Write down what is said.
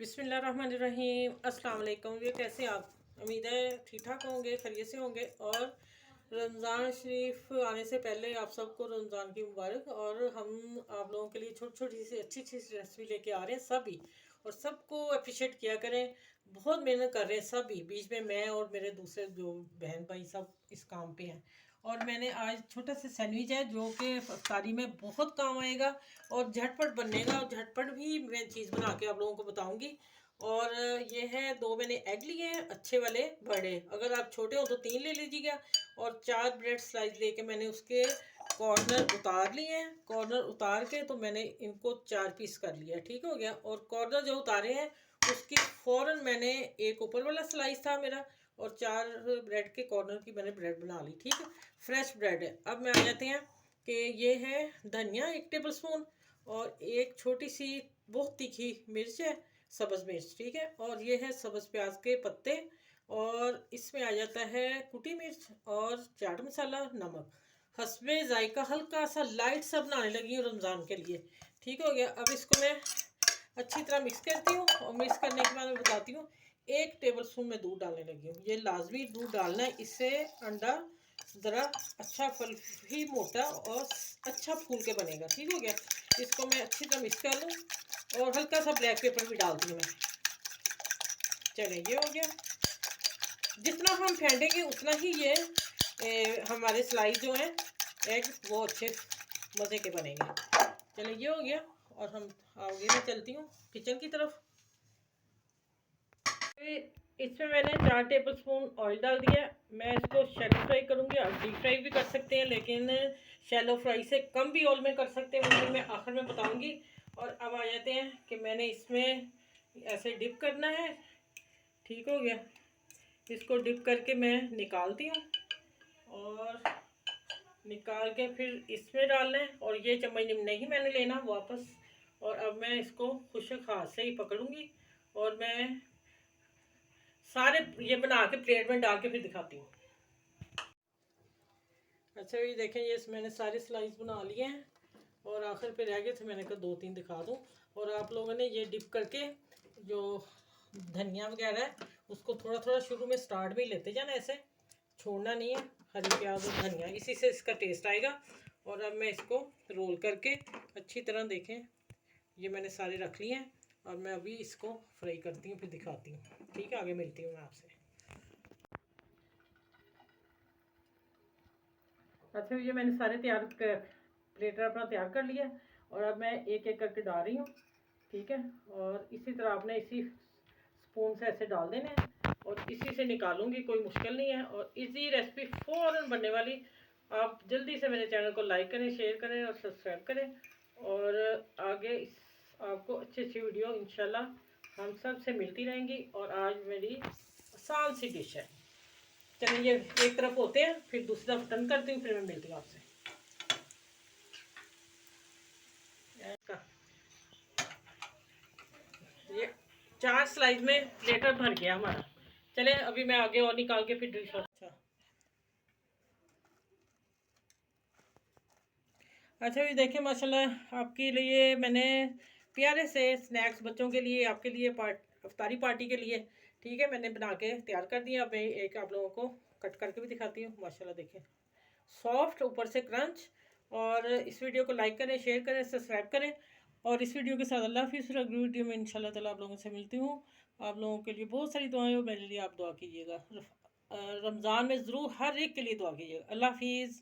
बिस्मिल्लाहिर्रहमानिर्रहीम। अस्सलाम वालेकुम। ये कैसे आप? उम्मीद है ठीक ठाक होंगे, खैरियत से होंगे। और रमज़ान शरीफ आने से पहले आप सबको रमज़ान की मुबारक। और हम आप लोगों के लिए छोटी छोटी सी अच्छी अच्छी रेसिपी लेके आ रहे हैं सभी, और सबको अप्रिशिएट किया करें। बहुत मेहनत कर रहे हैं सभी, बीच में मैं और मेरे दूसरे जो बहन भाई सब इस काम पे हैं। और मैंने आज छोटा सा सैंडविच है जो कि इफ्तारी में बहुत काम आएगा और झटपट बनेगा, और झटपट भी मैं चीज़ बना के आप लोगों को बताऊंगी। और ये है, दो मैंने एग लिए हैं अच्छे वाले बड़े, अगर आप छोटे हो तो 3 ले लीजिएगा। और 4 ब्रेड स्लाइस लेके मैंने उसके कॉर्नर उतार लिए हैं। कॉर्नर उतार के तो मैंने इनको 4 पीस कर लिया, ठीक हो गया। और कॉर्नर जो उतारे हैं उसकी फ़ौरन मैंने, एक ऊपर वाला स्लाइस था मेरा और 4 ब्रेड के कॉर्नर की मैंने ब्रेड बना ली, ठीक है। फ्रेश ब्रेड है। अब में आ जाते हैं कि ये है धनिया 1 टेबल स्पून, और एक छोटी सी बहुत तीखी मिर्च है, सब्ज़ मिर्च, ठीक है। और ये है सब्ज़ प्याज के पत्ते, और इसमें आ जाता है कुटी मिर्च और चाट मसाला, नमक हस्बे जायका। हल्का सा लाइट सा बनाने लगी हूँ रमज़ान के लिए, ठीक हो गया। अब इसको मैं अच्छी तरह मिक्स करती हूँ, और मिक्स करने के बाद मैं बताती हूँ। 1 टेबल स्पून में दूध डालने लगी हूँ, ये लाजमी दूध डालना है, इससे अंडा ज़रा अच्छा फल मोटा और अच्छा फूल के बनेगा, ठीक हो गया। इसको मैं अच्छी तरह मिक्स कर लूँ, और हल्का सा ब्लैक पेपर भी डालती हूँ मैं। चलिए, ये हो गया। जितना हम फेंटेंगे उतना ही ये हमारे स्लाइस जो हैं एग वो अच्छे मज़े के बनेंगे। चलिए, ये हो गया। और हम आगे मैं चलती हूँ किचन की तरफ। इसमें मैंने 4 टेबल स्पून ऑयल डाल दिया। मैं इसको शैलो फ्राई करूँगी, आप डीप फ्राई भी कर सकते हैं, लेकिन शैलो फ्राई से कम भी ऑयल में कर सकते हैं, वो मैं आखिर में बताऊँगी। और अब आ जाते हैं कि मैंने इसमें ऐसे डिप करना है, ठीक हो गया। इसको डिप करके मैं निकालती हूँ, और निकाल के फिर इसमें डालना है। और ये चम्मच नहीं मैंने लेना वापस। और अब मैं इसको खुशक हाथ से ही पकड़ूंगी, और मैं सारे ये बना के प्लेट में डाल के फिर दिखाती हूँ। अच्छा, ये देखें, ये मैंने सारे स्लाइस बना लिए हैं, और आखिर पे रह गए थे, मैंने कहा 2-3 दिखा दूँ। और आप लोगों ने ये डिप करके जो धनिया वगैरह है उसको थोड़ा थोड़ा शुरू में स्टार्ट में ही लेते जाना, ऐसे छोड़ना नहीं है। हरी प्याज और धनिया, इसी से इसका टेस्ट आएगा। और अब मैं इसको रोल करके अच्छी तरह, देखें ये मैंने सारे रख लिए हैं, और मैं अभी इसको फ्राई करती हूँ, फिर दिखाती हूँ, ठीक है। आगे मिलती हूँ मैं आपसे। अच्छा, ये मैंने सारे प्लेटर अपना तैयार कर लिया, और अब मैं एक एक करके डाल रही हूँ, ठीक है। और इसी तरह आपने इसी स्पून से ऐसे डाल देने हैं, और इसी से निकालूंगी, कोई मुश्किल नहीं है। और इजी रेसिपी फ़ौरन बनने वाली। आप जल्दी से मेरे चैनल को लाइक करें, शेयर करें और सब्सक्राइब करें। और आगे आपको अच्छी अच्छी वीडियो इंशाल्लाह हम सब से मिलती रहेंगी। और आज मेरी आसान सी डिश है। चलिए, ये एक तरफ होते हैं, फिर दूसरी तरफ टर्न करती हूँ, फिर मैं मिलती हूँ आपसे। ये 4 स्लाइस में प्लेटर भर गया हमारा। चले, अभी मैं आगे और निकाल के फिर डिश। अच्छा, ये देखें, माशाल्लाह आपके लिए मैंने प्यारे से स्नैक्स बच्चों के लिए, आपके लिए इफ्तारी पार्टी के लिए, ठीक है, मैंने बना के तैयार कर दिया। अब मैं एक आप लोगों को कट करके भी दिखाती हूँ। माशाल्लाह देखें, सॉफ्ट, ऊपर से क्रंच। और इस वीडियो को लाइक करें, शेयर करें, सब्सक्राइब करें। और इस वीडियो के साथ अल्लाह हाफिज़। अगली वीडियो में इंशाल्लाह ताला आप लोगों से मिलती हूँ। आप लोगों के लिए बहुत सारी दुआएं, और मेरे लिए आप दुआ कीजिएगा। रमज़ान में ज़रूर हर एक के लिए दुआ कीजिएगा। अल्लाह हाफिज़।